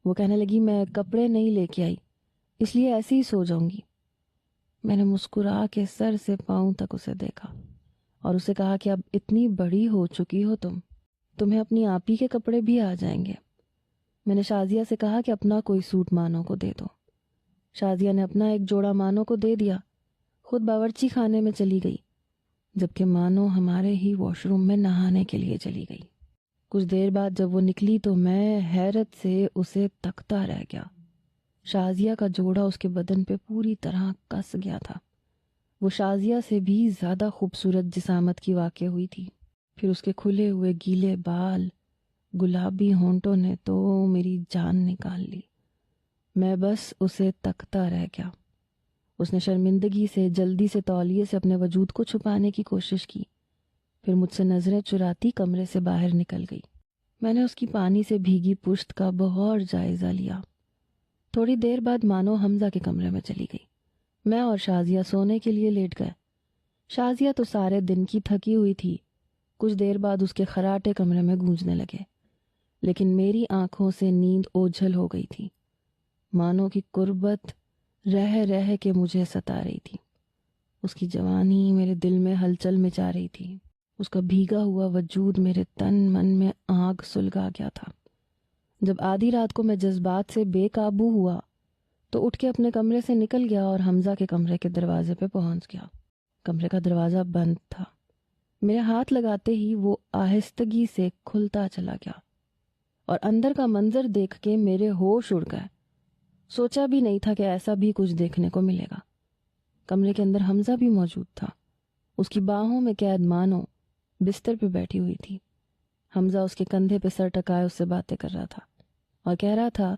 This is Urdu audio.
وہ کہنے لگی میں کپڑے نہیں لے کے آئی، اس لیے ایسے ہی سو جاؤں گی۔ میں نے مسکرا کے سر سے پاؤں تک اسے دیکھا اور اسے کہا کہ اب اتنی بڑی ہو چکی ہو تمہیں اپنی آپی کے کپڑے بھی آ جائیں گے۔ میں نے شازیہ سے کہا کہ اپنا کوئی سوٹ مانو کو دے دو۔ شازیہ نے اپنا ایک جوڑا مانو کو دے دیا، خود باورچی خانے میں چلی گئی، جبکہ مانو ہمارے ہی واش روم میں نہانے کے لیے چلی گئی۔ کچھ دیر بعد جب وہ نکلی تو میں حیرت سے اسے تکتا رہ گیا۔ شازیہ کا جوڑا اس کے بدن پہ پوری طرح کس گیا تھا۔ وہ شازیہ سے بھی زیادہ خوبصورت جسامت کی واقع ہوئی تھی۔ پھر اس کے کھلے ہوئے گیلے بال، گلابی ہونٹوں نے تو میری جان نکال لی۔ میں بس اسے تکتا رہ گیا۔ اس نے شرمندگی سے جلدی سے تولیے سے اپنے وجود کو چھپانے کی کوشش کی، پھر مجھ سے نظریں چراتی کمرے سے باہر نکل گئی۔ میں نے اس کی پانی سے بھیگی پشت کا بہت جائزہ لیا۔ تھوڑی دیر بعد مانو حمزہ کے کمرے میں چلی گئی۔ میں اور شازیہ سونے کے لیے لیٹ گئے۔ شازیہ تو سارے دن کی تھکی ہوئی تھی۔ کچھ دیر بعد اس کے خراٹے کمرے میں گونجنے لگے، لیکن میری آنکھوں سے نیند اوجھل ہو گئی تھی۔ مانو کی قربت رہ رہ کے مجھے ستا رہی تھی۔ اس کی جوانی میرے دل میں ہلچل مچا رہی تھی۔ اس کا بھیگا ہوا وجود میرے تن من میں آگ سلگا گیا تھا۔ جب آدھی رات کو میں جذبات سے بے قابو ہوا تو اٹھ کے اپنے کمرے سے نکل گیا اور حمزہ کے کمرے کے دروازے پہ پہنچ گیا۔ کمرے کا دروازہ بند تھا۔ میرے ہاتھ لگاتے ہی وہ آہستگی سے کھلتا چلا گیا اور اندر کا منظر دیکھ کے میرے ہوش اڑ گئے۔ سوچا بھی نہیں تھا کہ ایسا بھی کچھ دیکھنے کو ملے گا۔ کمرے کے اندر حمزہ بھی موجود تھا۔ اس کی باہوں میں قید مانو بستر پہ بیٹھی ہوئی تھی۔ حمزہ اس کے کندھے پہ سر ٹکائے اس سے باتیں کر رہا تھا اور کہہ رہا تھا